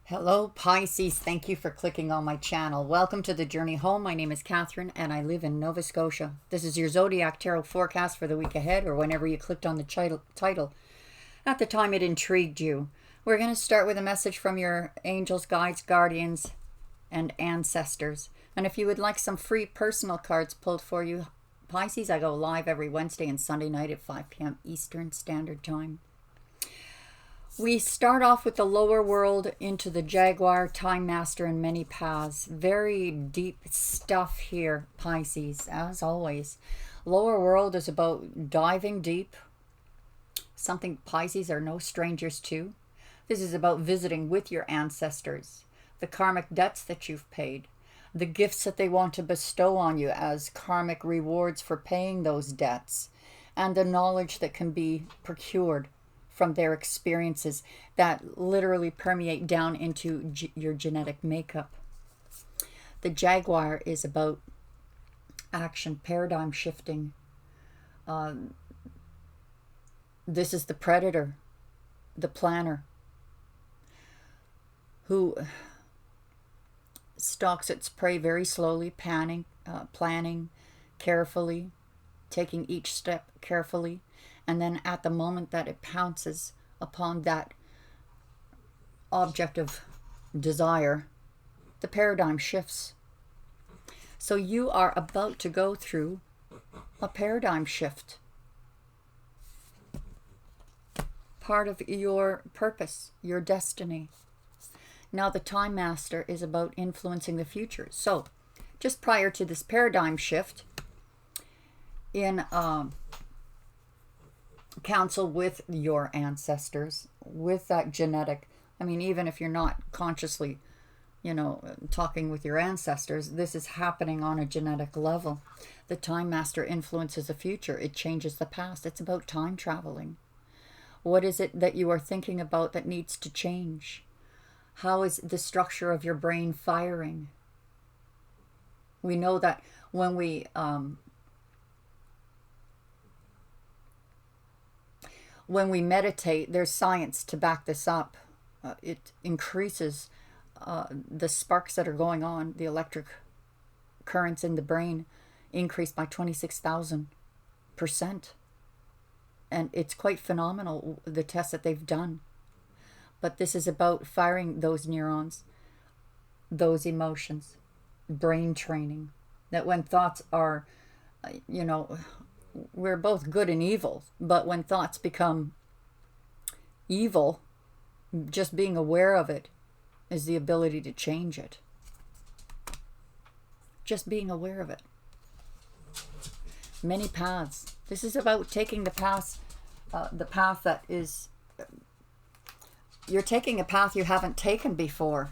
Hello Pisces, thank you for clicking on my channel. Welcome to the journey home. My name is Catherine and I live in Nova Scotia. This is your zodiac tarot forecast for the week ahead, or whenever you clicked on the title at the time it intrigued you. We're going to start with a message from your angels, guides, guardians, and ancestors. And if you would like some free personal cards pulled for you, Pisces, I go live every Wednesday and Sunday night at 5 p.m. Eastern Standard Time. We start off with the lower world into the Jaguar, Time Master, and many paths. Very deep stuff here, Pisces, as always. Lower world is about diving deep, something Pisces are no strangers to. This is about visiting with your ancestors, the karmic debts that you've paid, the gifts that they want to bestow on you as karmic rewards for paying those debts, and the knowledge that can be procured from their experiences that literally permeate down into your genetic makeup. The Jaguar is about action, paradigm shifting. This is the predator, the planner, who stalks its prey very slowly, planning carefully, taking each step carefully. And then at the moment that it pounces upon that object of desire, the paradigm shifts. So you are about to go through a paradigm shift. Part of your purpose, your destiny. Now the Time Master is about influencing the future. So just prior to this paradigm shift, in counsel with your ancestors, with that genetic, I mean, even if you're not consciously, talking with your ancestors, this is happening on a genetic level. The Time Master influences the future. It changes the past. It's about time traveling. What is it that you are thinking about that needs to change? How is the structure of your brain firing? We know that when we meditate, there's science to back this up. It increases the sparks that are going on, the electric currents in the brain increase by 26,000%. And it's quite phenomenal, the tests that they've done. But this is about firing those neurons, those emotions, brain training. That when thoughts are, we're both good and evil, but when thoughts become evil, just being aware of it is the ability to change it. Just being aware of it. Many paths. This is about taking the path that is, you're taking a path you haven't taken before.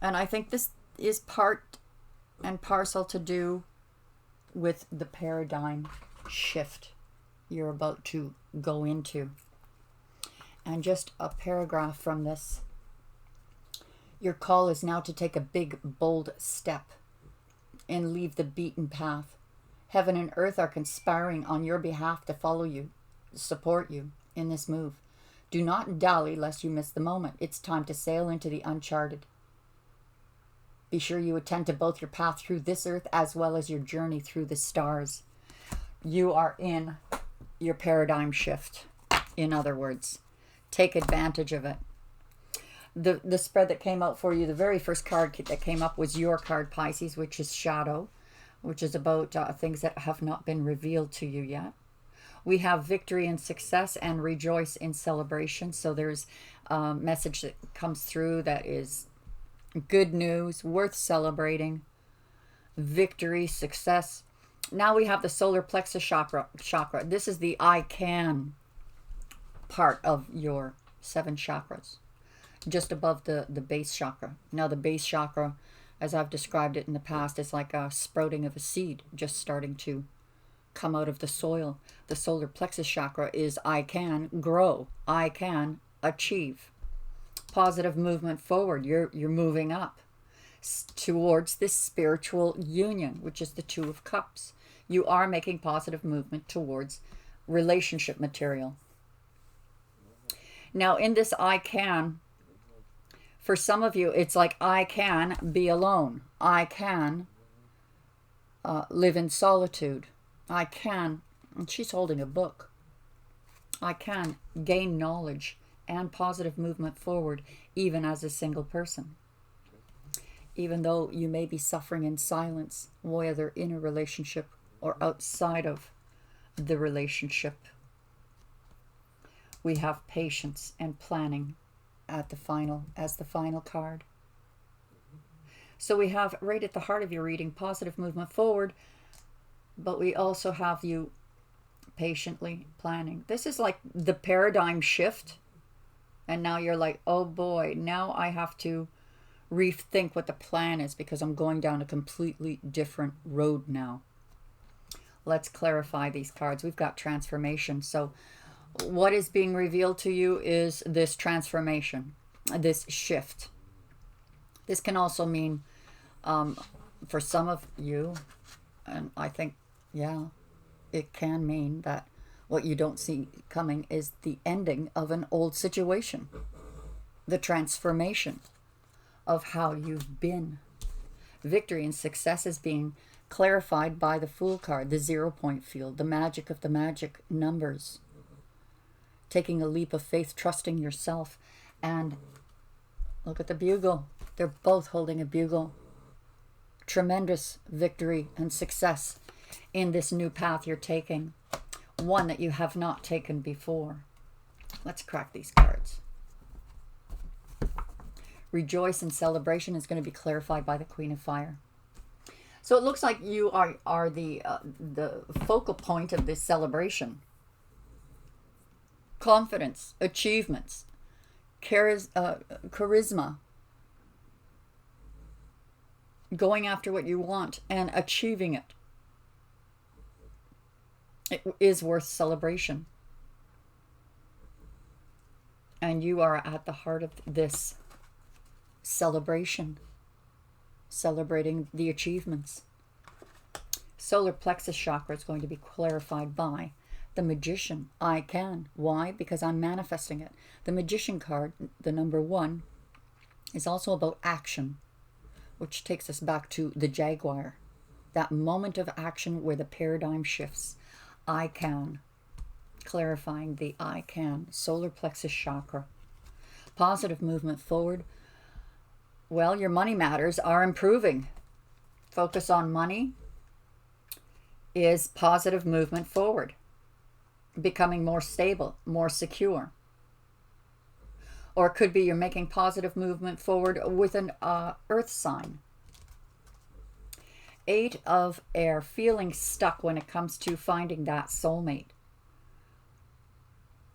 And I think this is part and parcel to do with the paradigm shift you're about to go into. And just a paragraph from this. Your call is now to take a big, bold step and leave the beaten path. Heaven and earth are conspiring on your behalf to follow you, support you in this move. Do not dally lest you miss the moment. It's time to sail into the uncharted. Be sure you attend to both your path through this earth as well as your journey through the stars. You are in your paradigm shift, in other words. Take advantage of it. The spread that came out for you, the very first card that came up was your card, Pisces, which is Shadow, which is about things that have not been revealed to you yet. We have victory and success and rejoice in celebration. So there's a message that comes through that is good news, worth celebrating, victory, success. Now we have the solar plexus chakra. This is the I can part of your 7 chakras, just above the base chakra. Now the base chakra, as I've described it in the past, is like a sprouting of a seed just starting to come out of the soil. The solar plexus chakra is I can grow, I can achieve. Positive movement forward. You're moving up towards this spiritual union, which is the 2 of Cups. You are making positive movement towards relationship material. Now in this I can, For some of you, it's like, I can be alone. I can live in solitude. I can, and she's holding a book. I can gain knowledge and positive movement forward, even as a single person. Even though you may be suffering in silence, whether in a relationship or outside of the relationship. We have patience and planning at the final, as the final card. So we have right at the heart of your reading, positive movement forward, but we also have you patiently planning. This is like the paradigm shift. And now you're like, oh boy, now I have to rethink what the plan is because I'm going down a completely different road now. Let's clarify these cards. We've got transformation. So what is being revealed to you is this transformation, this shift. This can also mean, for some of you, and I think, yeah, it can mean that what you don't see coming is the ending of an old situation, the transformation of how you've been. Victory and success is being clarified by the Fool card, the 0-point field, the magic of the magic numbers. Taking a leap of faith, trusting yourself. And look at the bugle. They're both holding a bugle. Tremendous victory and success in this new path you're taking. One that you have not taken before. Let's crack these cards. Rejoice and celebration is going to be clarified by the Queen of Fire. So it looks like you are the focal point of this celebration. Confidence, achievements, charisma, going after what you want and achieving it. It is worth celebration. And you are at the heart of this celebration, celebrating the achievements. Solar plexus chakra is going to be clarified by the Magician. I can. Why? Because I'm manifesting it. The Magician card, the number 1, is also about action, which takes us back to the Jaguar. That moment of action where the paradigm shifts. I can. Clarifying the I can. Solar plexus chakra. Positive movement forward. Well, your money matters are improving. Focus on money is positive movement forward. Becoming more stable, more secure. Or it could be you're making positive movement forward with an earth sign. 8 of air, feeling stuck when it comes to finding that soulmate.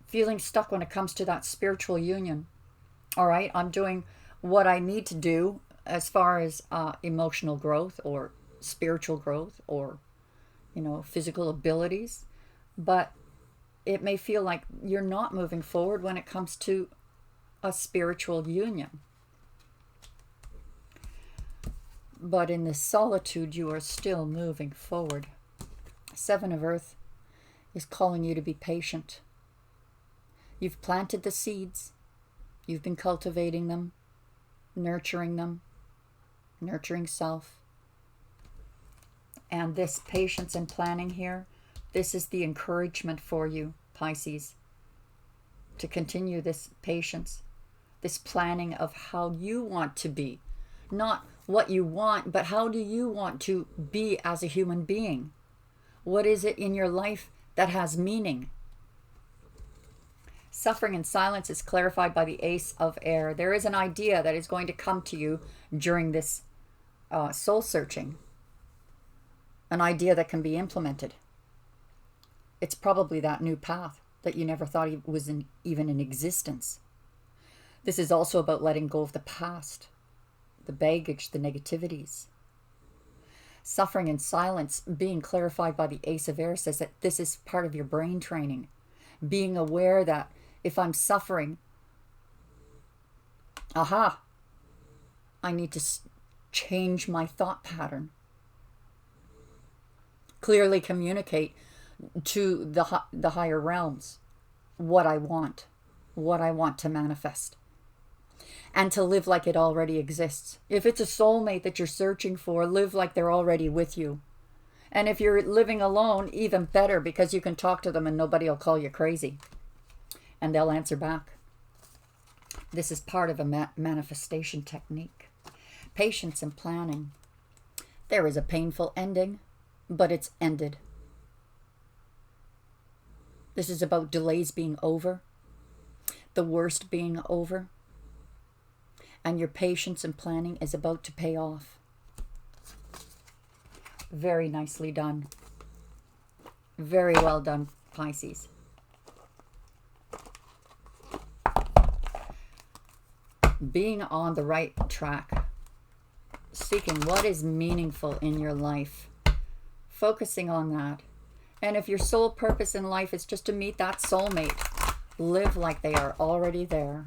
Feeling stuck when it comes to that spiritual union. All right, I'm doing what I need to do as far as emotional growth or spiritual growth or, physical abilities. But it may feel like you're not moving forward when it comes to a spiritual union. But in this solitude, you are still moving forward. 7 of Earth is calling you to be patient. You've planted the seeds. You've been cultivating them, nurturing self. And this patience and planning here, this is the encouragement for you, Pisces, to continue this patience, this planning of how you want to be. Not what you want, but how do you want to be as a human being? What is it in your life that has meaning? Suffering in silence is clarified by the Ace of Air. There is an idea that is going to come to you during this soul searching. An idea that can be implemented. It's probably that new path that you never thought was even in existence. This is also about letting go of the past, the baggage, the negativities. Suffering in silence, being clarified by the Ace of Air, says that this is part of your brain training. Being aware that if I'm suffering, I need to change my thought pattern. Clearly communicate to the higher realms what I want to manifest. and to live like it already exists. If it's a soulmate that you're searching for, live like they're already with you. And if you're living alone, even better, because you can talk to them and nobody will call you crazy. And they'll answer back. This is part of a manifestation technique. Patience and planning. There is a painful ending, but it's ended. This is about delays being over, the worst being over, and your patience and planning is about to pay off. Very nicely done. Very well done, Pisces. Being on the right track. Seeking what is meaningful in your life. Focusing on that. And if your sole purpose in life is just to meet that soulmate, live like they are already there.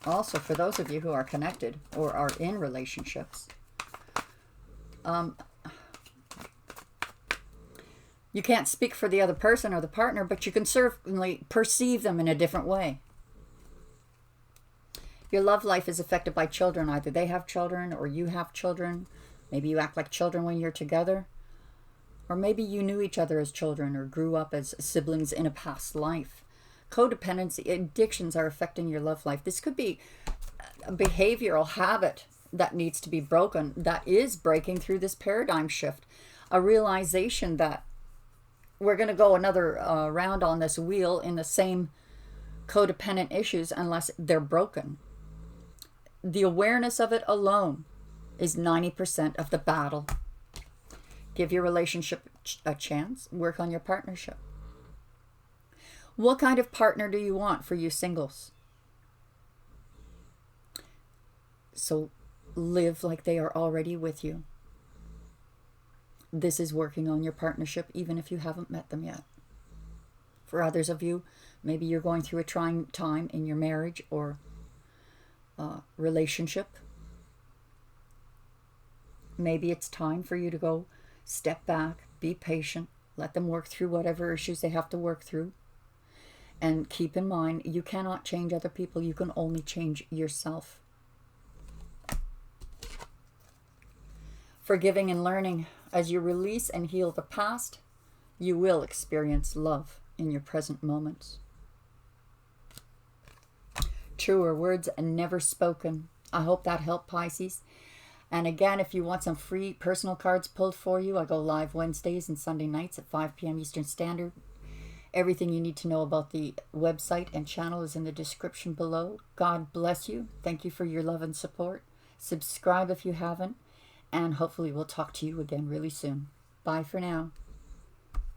Also, for those of you who are connected or are in relationships, you can't speak for the other person or the partner, but you can certainly perceive them in a different way. Your love life is affected by children. Either they have children or you have children. Maybe you act like children when you're together. Or maybe you knew each other as children or grew up as siblings in a past life. Codependency, addictions are affecting your love life. This could be a behavioral habit that needs to be broken, that is breaking through this paradigm shift. A realization that we're going to go another round on this wheel in the same codependent issues unless they're broken. The awareness of it alone is 90% of the battle. Give your relationship a chance. Work on your partnership. What kind of partner do you want for you singles? So live like they are already with you. This is working on your partnership even if you haven't met them yet. For others of you, maybe you're going through a trying time in your marriage or relationship. Maybe it's time for you to go step back, be patient, let them work through whatever issues they have to work through. And keep in mind, you cannot change other people. You can only change yourself. Forgiving and learning. As you release and heal the past, you will experience love in your present moments. Truer words and never spoken. I hope that helped, Pisces. And again, if you want some free personal cards pulled for you, I go live Wednesdays and Sunday nights at 5 p.m. Eastern Standard. Everything you need to know about the website and channel is in the description below. God bless you. Thank you for your love and support. Subscribe if you haven't. And hopefully we'll talk to you again really soon. Bye for now.